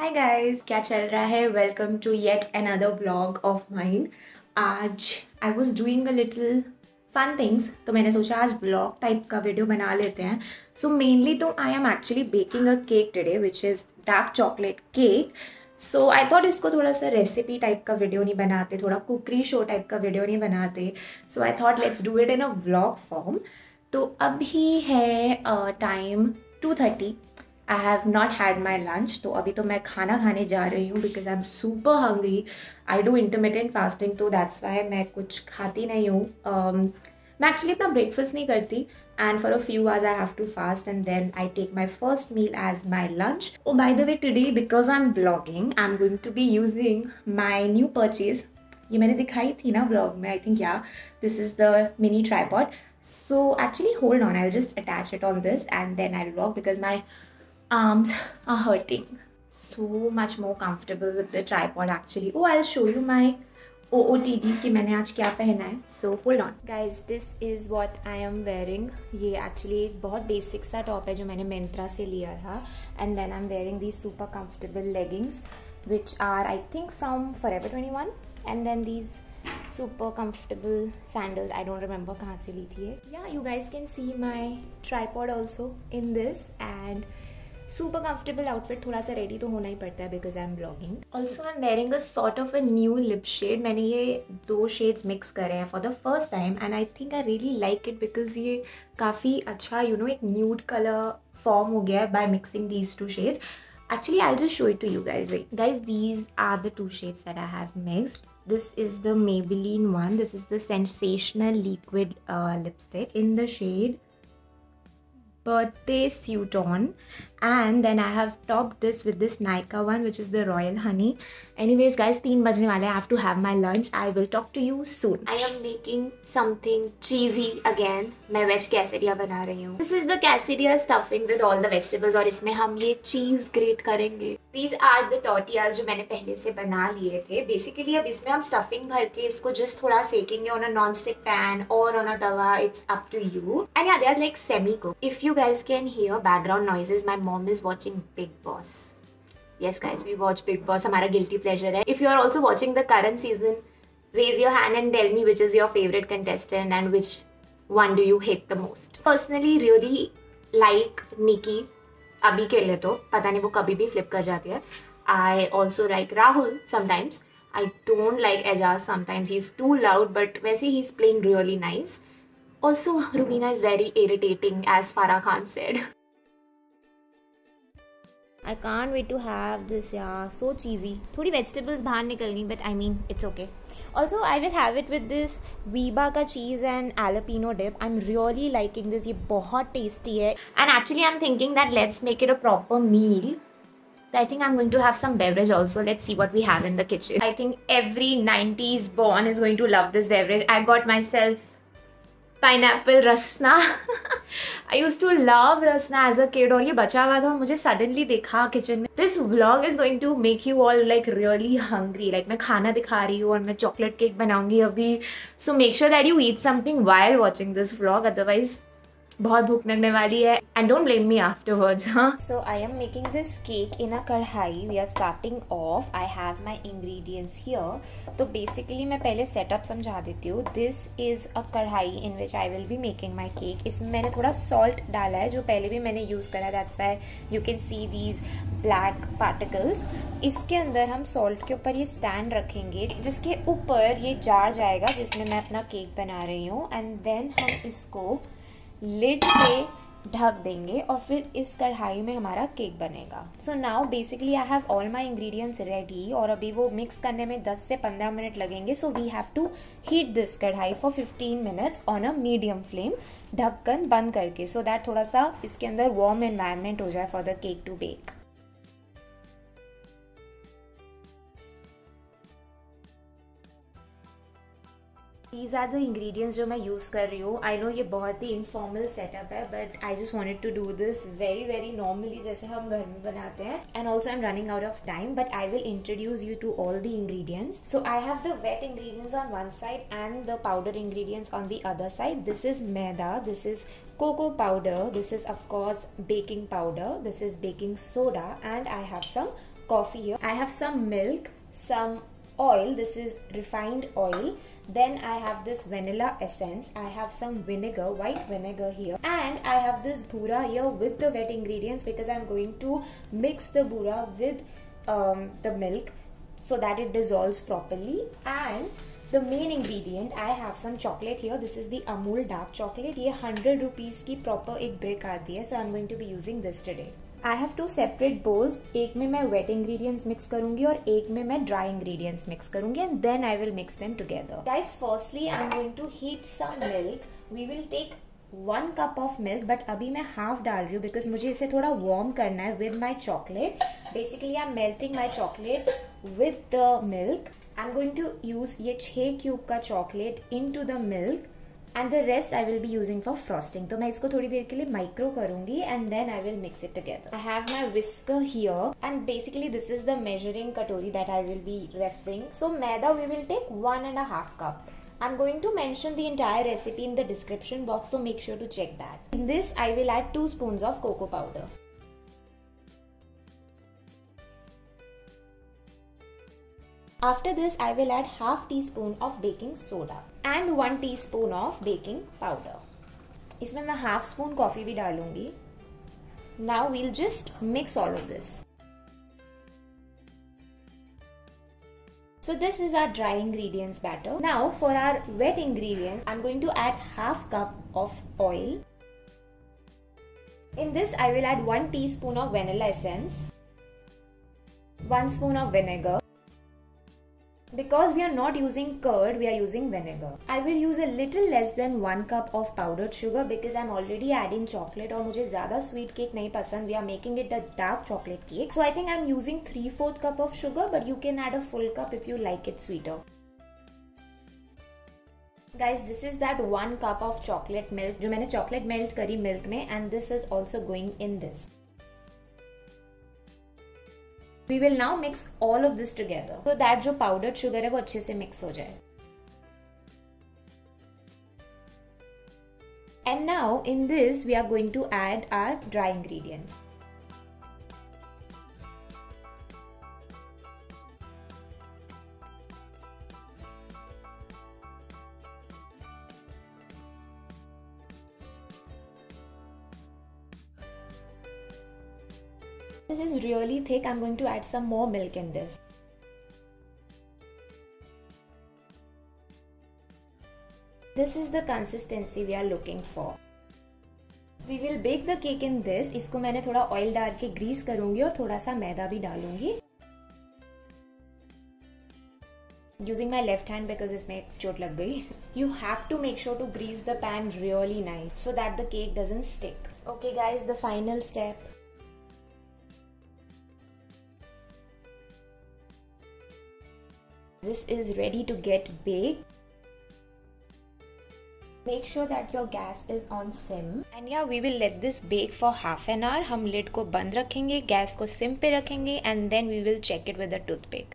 Hi guys, क्या चल रहा है? Welcome to yet another vlog of mine. आज I was doing a little fun things, तो मैंने सोचा आज व्लॉग टाइप का वीडियो बना लेते हैं। सो मेनली तो I am actually baking a cake today which is dark chocolate cake. So I thought इसको थोड़ा सा रेसिपी टाइप का वीडियो नहीं बनाते, थोड़ा कुकरी शो टाइप का वीडियो नहीं बनाते। So I thought let's do it in a vlog form. तो अभी है time 2:30। I have not had my lunch, तो अभी तो मैं खाना खाने जा रही हूँ because I am super hungry. I do intermittent fasting, तो दैट्स वाई मैं कुछ खाती नहीं हूँ। मैं एक्चुअली अपना ब्रेकफास्ट नहीं करती and for a few hours I have to fast and then I take my first meal as my lunch. Oh, by the way, today because I'm vlogging, I'm going to be using my new purchase. ये मैंने दिखाई थी ना vlog में, I think, yeah. This is the mini tripod. So actually hold on, I'll just attach it on this and then I'll vlog because my arms are hurting. So much more comfortable with the tripod actually. Oh, I'll show you my OOTD कि मैंने आज क्या पहना है. So hold on. Guys, this is what I am wearing. ये actually एक बहुत basic सा top है जो मैंने Myntra से लिया था. And then I'm wearing these super comfortable leggings which are I think from Forever 21. And then these super comfortable sandals. I don't remember कहाँ से ली थी ये. Yeah, you guys can see my tripod also in this and super comfortable outfit. थोड़ा सा ready तो होना ही पड़ता है because I'm vlogging. Also I'm wearing a sort of a new lip shade. मैंने ये दो shades mix करे हैं for the first time and I think I really like it because ये काफ़ी अच्छा एक nude color form हो गया है by mixing these two shades. Actually, I'll just show it to you guys. Wait, guys, these are the two shades that I have mixed. This is the Maybelline one. This is the Sensational Liquid lipstick in the shade Birthday Suit On, and then I have topped this with this Nykaa one which is the Royal Honey. Anyways guys, 3 बजने वाले, I have to have my lunch. I will talk to you soon. I am making something cheesy again. मैं veg quesadilla बना रही हूँ. This is the quesadilla stuffing with all the vegetables और इसमें हम ये cheese grate करेंगे. These are the tortillas जो मैंने पहले से बना लिए थे. Basically अब इसमें हम stuffing भर के इसको just थोड़ा सेकेंगे on a non-stick pan or on a tawa. It's up to you. And yeah, they are like semi-cooked. If you guys can hear background noises, my mom is watching Big Boss. Yes guys, we watch Big Boss. हमारा guilty pleasure है. If you are also watching the current season, raise your hand and tell me which is your favorite contestant and which one do you hate the most. Personally, really like Nikki. अभी के लिए तो पता नहीं वो कभी भी flip कर जाती है. I also like Rahul sometimes. I don't like Ajaz sometimes. He's too loud, but वैसे he's playing really nice. Also, Rubina is very irritating, as Farah Khan said. I can't wait to have this, yeah. So cheesy. थोड़ी vegetables बाहर निकल गई, but I mean it's okay. Also, I will have it with this Weeba का cheese and jalapeno dip. I'm really liking this. ये बहुत tasty है. And actually, I'm thinking that let's make it a proper meal. I think I'm going to have some beverage also. Let's see what we have in the kitchen. I think every 90s born is going to love this beverage. I got myself pineapple Rasna. I used to love Rasna as a kid और ये बचा हुआ था और मुझे suddenly देखा kitchen में. This vlog is going to make you all like really hungry. Like मैं खाना दिखा रही हूँ और मैं चॉकलेट केक बनाऊंगी अभी. So make sure that you eat something while watching this vlog, otherwise बहुत भूख लगने वाली है. And don't blame me afterwards. हाँ, so I am making this cake in a kadhai. We are starting off. I have my ingredients here. तो basically मैं पहले setup समझा देती हूँ. This is a kadhai in which I will be making my cake. इसमें मैंने थोड़ा सॉल्ट डाला है जो पहले भी मैंने यूज़ करा. That's why you can see these black particles. इसके अंदर हम सॉल्ट के ऊपर ये स्टैंड रखेंगे जिसके ऊपर ये जार जाएगा जिसमें मैं अपना केक बना रही हूँ. एंड देन हम इसको लिड से ढक देंगे और फिर इस कढ़ाई में हमारा केक बनेगा. So now basically I have all my ingredients ready और अभी वो मिक्स करने में 10 से 15 मिनट लगेंगे. So we have to heat this kadhai for 15 minutes on a medium flame, ढक्कन बंद करके, सो दैट थोड़ा सा इसके अंदर वार्म एनवायरनमेंट हो जाए for the cake to bake. These are the ingredients जो मैं यूज़ कर रही हूँ. आई नो ये बहुत ही इनफॉर्मल सेटअप है but I just wanted to do this very very normally जैसे हम घर में बनाते हैं. And also I am running out of time but I will introduce you to all the ingredients. So I have the wet ingredients on one side and the powder ingredients on the other side. This is maida, this is cocoa powder, this is of course baking powder, this is baking soda, and I have some coffee here. I have some milk, some oil. This is refined oil. Then I have this vanilla essence. I have some vinegar, white vinegar here. And I have this bhura here with the wet ingredients because I'm going to mix the bhura with the milk so that it dissolves properly. And the main ingredient, I have some chocolate here. This is the Amul dark chocolate. ये 100 rupees की proper एक brick आती है. So I'm going to be using this today. I have two separate bowls. एक में मैं wet ingredients mix करूँगी और एक में मैं dry ingredients mix करूँगी, and then I will mix them together. Guys, firstly I'm going to heat some milk. We will take 1 cup of milk, but अभी मैं half डाल रही हूँ because मुझे इसे थोड़ा warm करना है with my chocolate. Basically I'm melting my chocolate with the milk. I'm going to use ये 6 क्यूब का chocolate into the milk and the rest I will be using for frosting. तो मैं इसको थोड़ी देर के लिए माइक्रो करूँगी and then I will mix it together. I have my whisker here and basically this is the measuring katori that I will be referring. So maida we will take 1.5 cup. I'm going to mention the entire recipe in the description box, so make sure to check that. In this I will add 2 spoons of cocoa powder. After this, I will add half teaspoon of baking soda and 1 teaspoon of baking powder. इसमें मैं half spoon coffee भी डालूंगी. Now we'll just mix all of this. So this is our dry ingredients batter. Now for our wet ingredients, I'm going to add half cup of oil. In this, I will add 1 teaspoon of vanilla essence, 1 spoon of vinegar. Because we are not using curd, we are using vinegar. I will use a little less than 1 cup of powdered sugar because I'm already adding chocolate और मुझे ज़्यादा sweet cake नहीं पसंद. We are making it a dark chocolate cake. So I think I'm using 3/4 cup of sugar, but you can add a full cup if you like it sweeter. Guys, this is that 1 cup of chocolate milk जो मैंने chocolate melt करी milk में, and this is also going in this. We will now mix all of this together so that जो powdered sugar है वो अच्छे से mix हो जाए. And now in this we are going to add our dry ingredients. This is really thick. I'm going to add some more milk in this. This is the consistency we are looking for. We will bake the cake in this. इसको मैंने थोड़ा oil डाल के Greece करूंगी और थोड़ा सा मैदा भी डालूंगी. Using my left hand because इसमें चोट लग गई. You have to make sure to grease the pan really nice so that the cake doesn't stick. Okay guys, the final step. This is ready to get baked. Make sure that your gas is on sim. And yeah, we will let this bake for half an hour. हम lid को बंद रखेंगे, gas को SIM पे रखेंगे and then we will check it with a toothpick.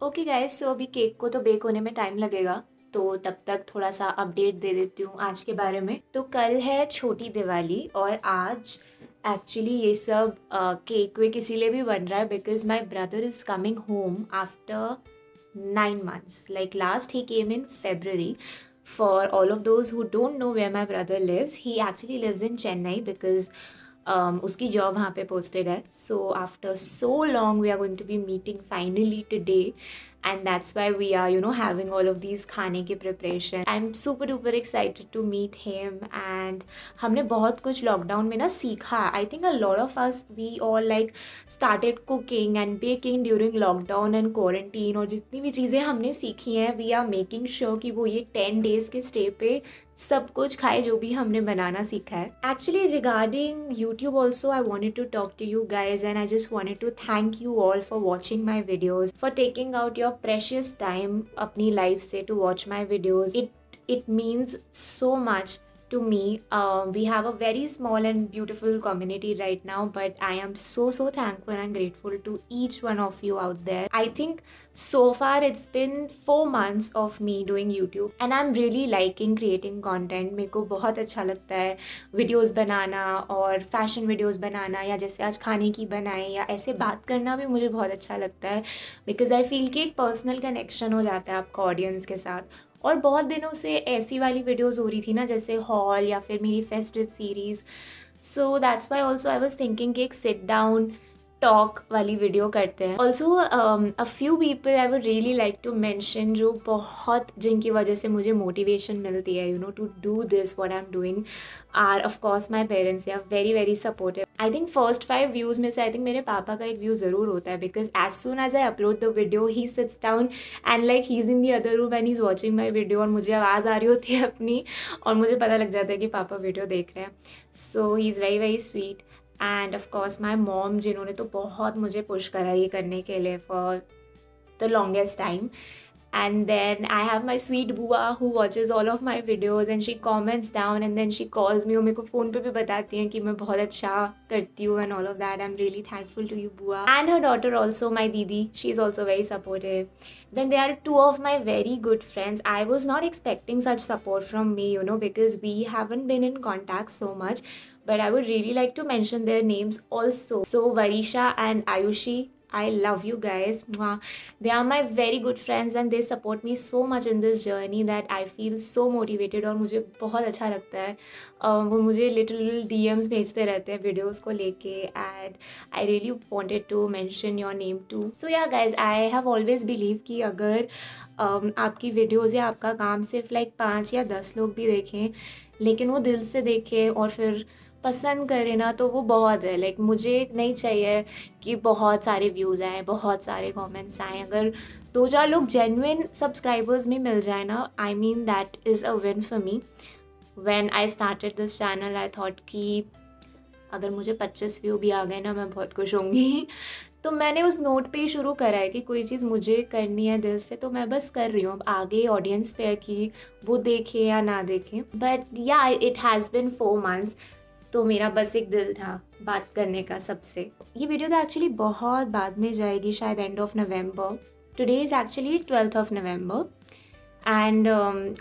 Okay guys, so अभी cake को तो बेक होने में टाइम लगेगा, तो तब तक थोड़ा सा अपडेट दे देती हूँ आज के बारे में. तो कल है छोटी दिवाली और आज एक्चुअली ये सब केक वेक इसीलिए भी बन रहा है because my brother is coming home after 9 months. Like last he came in February. For all of those who don't know where my brother lives, he actually lives in Chennai because उसकी job वहाँ पे posted है. So after so long we are going to be meeting finally today. And that's why we are, you know, having all of these खाने की preparation. I'm super duper excited to meet him. And हमने बहुत कुछ lockdown में ना सीखा. I think a lot of us, we all like started cooking and baking during lockdown and quarantine. और जितनी भी चीज़ें हमने सीखी हैं, we are making sure कि वो ये 10 days के stay पे सब कुछ खाए जो भी हमने बनाना सीखा है. Actually regarding YouTube also I wanted to talk to you guys and I just wanted to thank you all for watching my videos, for taking out your precious time अपनी life से to watch my videos. It means so much to me. We have a very small and beautiful community right now, but I am so thankful and grateful to each one of you out there. I think so far it's been 4 months of me doing YouTube and I'm really liking creating content. मेरे को बहुत अच्छा लगता है videos बनाना और fashion videos बनाना, या जैसे आज खाने की बनाए, या ऐसे बात करना भी मुझे बहुत अच्छा लगता है, बिकॉज आई फील कि एक पर्सनल कनेक्शन हो जाता है आपका ऑडियंस के साथ. और बहुत दिनों से ऐसी वाली वीडियोस हो रही थी ना, जैसे हॉल या फिर मेरी festive series. So that's why also I was thinking कि एक सिट डाउन टॉक वाली वीडियो करते हैं. Also a few people I would really like to mention, जो बहुत, जिनकी वजह से मुझे मोटिवेशन मिलती है to do this what I am doing, are of course my parents. They are very supportive. I think first 5 views में से आई थिंक मेरे पापा का एक व्यू ज़रूर होता है, because as soon as I upload the video he sits down and like he is in the other room and he is watching my video, और मुझे आवाज़ आ रही होती है अपनी और मुझे पता लग जाता है कि पापा वीडियो देख रहे हैं. So he is very sweet. And of course my mom, जिन्होंने तो बहुत मुझे पुश करा ये करने के लिए for the longest time. And then I have my sweet bua who watches all of my videos and she comments down and then she calls me और मेरे को फ़ोन पे भी बताती हैं कि मैं बहुत अच्छा करती हूँ and all of that. I'm really thankful to you, bua. And her daughter also, my didi, she's also very supportive. Then there are 2 of my very good friends. I was not expecting such support from me, because we haven't been in contact so much. But I would really like to mention their names also. So Varisha and Ayushi, I love you guys. They are my very good friends and they support me so much in this journey that I feel so motivated. और मुझे बहुत अच्छा लगता है. वो मुझे little DMs भेजते रहते हैं वीडियोस को लेके, and I really wanted to mention your name too. So yeah guys, I have always believed कि अगर आपकी वीडियोस या आपका काम सिर्फ लाइक 5 या 10 लोग भी देखें, लेकिन वो दिल से देखें और फिर पसंद करे ना, तो वो बहुत है. लाइक मुझे नहीं चाहिए कि बहुत सारे व्यूज़ आएँ, बहुत सारे कमेंट्स आएँ. अगर 2-4 लोग जेन्युइन सब्सक्राइबर्स में मिल जाए ना, I mean that is a win for me. When I started this channel I thought कि अगर मुझे 25 व्यू भी आ गए ना, मैं बहुत खुश होंगी. तो मैंने उस नोट पे ही शुरू करा है कि कोई चीज़ मुझे करनी है दिल से, तो मैं बस कर रही हूँ. अब आगे ऑडियंस पे है कि वो देखे या ना देखें. बट या इट हैज़ बिन 4 months. तो मेरा बस एक दिल था बात करने का सबसे. ये वीडियो तो एक्चुअली बहुत बाद में जाएगी, शायद end of November. Today is actually 12th of November. And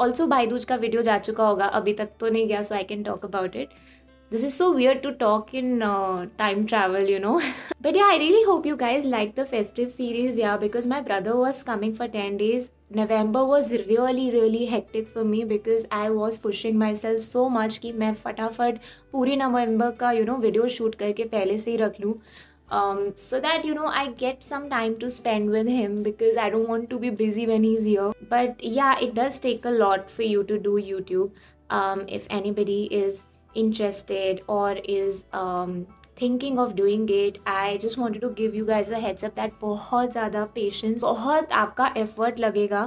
also भाई दूज का वीडियो जा चुका होगा, अभी तक तो नहीं गया, so I can talk about it. This is so weird to talk in time travel, But yeah, I really hope you guys like the festive series, because my brother was coming for 10 days. November was really hectic for me because I was pushing myself so much कि मैं फटाफट पूरी नवंबर का video shoot करके पहले से ही रख लूँ, so that I get some time to spend with him because I don't want to be busy when he's here. But yeah, it does take a lot for you to do YouTube. If anybody is interested or is thinking of doing it, I just wanted to give you guys a heads up that बहुत ज़्यादा patience, बहुत आपका effort लगेगा,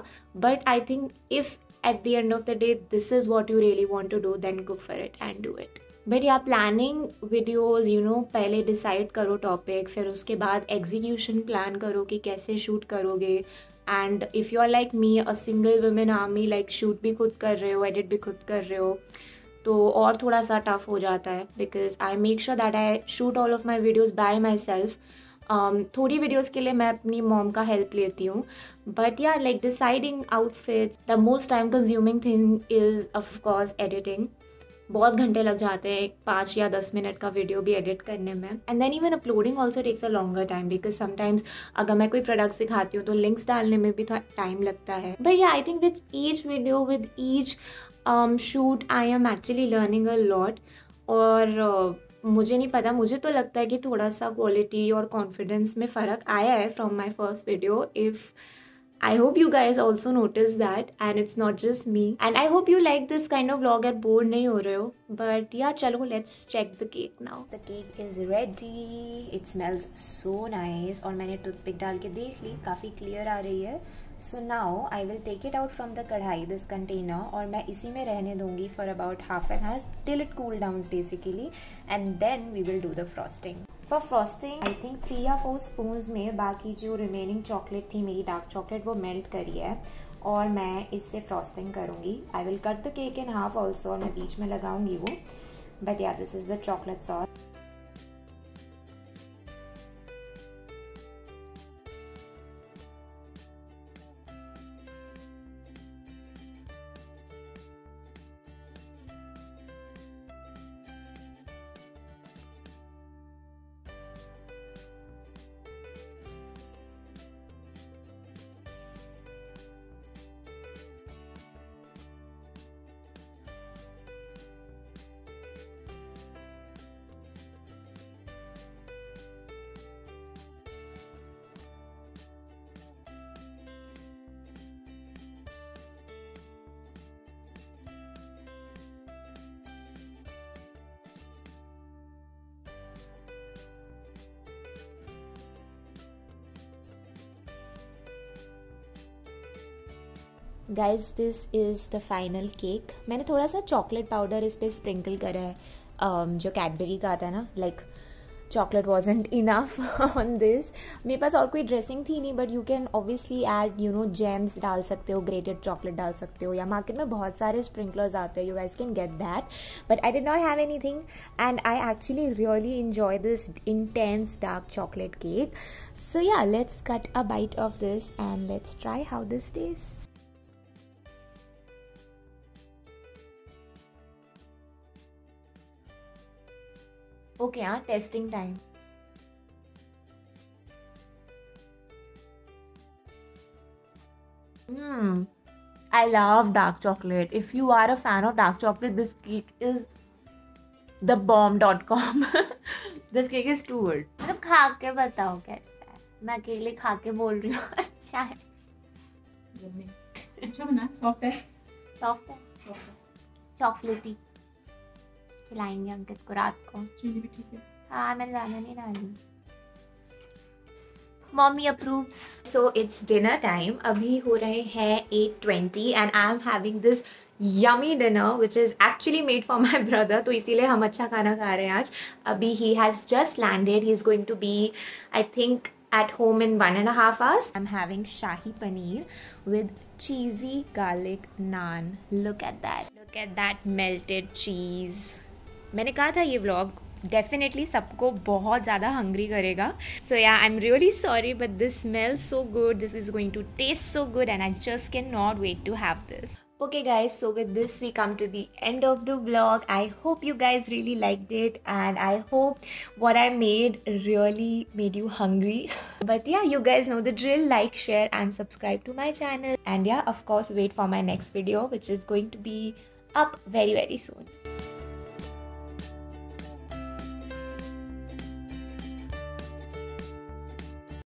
but I think if at the end of the day this is what you really want to do, then go for it and do it. But yeah, planning videos, पहले decide करो topic, फिर उसके बाद execution plan करो कि कैसे shoot करोगे. And if you are like me, a single women army, like shoot भी खुद कर रहे हो, edit भी खुद कर रहे हो, तो और थोड़ा सा टफ हो जाता है. Because I make sure that I shoot all of my videos bye my self. थोड़ी वीडियोज़ के लिए मैं अपनी मॉम का हेल्प लेती हूँ. बट या like deciding outfits, the most time consuming thing is of course editing. बहुत घंटे लग जाते हैं 5 या 10 मिनट का वीडियो भी एडिट करने में. And then even uploading also takes a longer time because sometimes अगर मैं कोई प्रोडक्ट सिखाती हूँ तो लिंक्स डालने में भी थोड़ा टाइम लगता है. बट या I think with each video, with each shoot, I am actually learning a lot. और मुझे नहीं पता, मुझे तो लगता है कि थोड़ा सा क्वालिटी और कॉन्फिडेंस में फ़र्क आया है from my first video. If I hope you guys also notice that and it's not just me. And I hope you like this kind of vlog and bored नहीं हो रहे हो. But yeah, चलो let's check the cake now. The cake is ready. It smells so nice. और मैंने toothpick डाल के देख ली, काफ़ी क्लियर आ रही है. So now I will take it out from the कढ़ाई, this container, और मैं इसी में रहने दूँगी for about half an hour till it cool downs basically. And then we will do the frosting. For frosting I think 3 या 4 spoons में बाकी जो रिमेनिंग चॉकलेट थी मेरी डार्क चॉकलेट वो मेल्ट करी है और मैं इससे फ्रॉस्टिंग करूँगी. I will cut the cake in half also और मैं बीच में लगाऊंगी वो. बट या this is the chocolate sauce. Guys this is the final cake. मैंने थोड़ा सा चॉकलेट पाउडर इस पर स्प्रिंकल करा है, जो कैडबरी का आता है ना. Like chocolate wasn't enough on this. मेरे पास और कोई ड्रेसिंग थी नहीं, but you can obviously add James डाल सकते हो, ग्रेटेड चॉकलेट डाल सकते हो, या मार्केट में बहुत सारे स्प्रिंकलर्स आते हैं. You guys can get that. But I did not have anything and I actually really enjoy this intense dark chocolate cake. So yeah, let's cut a bite of this and let's try how this tastes. Okay, testing time. I love dark chocolate. If you are a fan of dark chocolate, this cake is the bomb.com. This cake is too good. मतलब खा के बताओ कैसा है. मैं अकेले खा के बोल रही हूँ. अच्छा है. अच्छा बना. सॉफ्ट है. सॉफ्ट है. चॉकलेटी. खिलाएंगे अंकित को रात को. चीनी भी ठीक है. हाँ, मैंने ज़्यादा नहीं डाली. Mommy approves. So it's dinner time. अभी हो रहे हैं 8:20 and I'm having this yummy dinner which is actually made for my brother. तो इसीलिए हम अच्छा खाना खा रहे हैं आज. अभी he has just landed. He's going to be, I think, at home in 1.5 hours. I'm having shahi paneer with cheesy garlic naan. Look at that. Look at that melted cheese. मैंने कहा था ये व्लॉग डेफिनेटली सबको बहुत ज़्यादा hungry करेगा. So yeah I am really sorry but this smells so good. This is going to taste so good and I just cannot wait to have this. Okay guys, so with this we come to the end of the vlog. I hope you guys really liked it and I hope what I made really made you hungry. But yeah, you guys know the drill. Like, share and subscribe to my channel. And yeah, of course, wait for my next video which is going to be up very soon.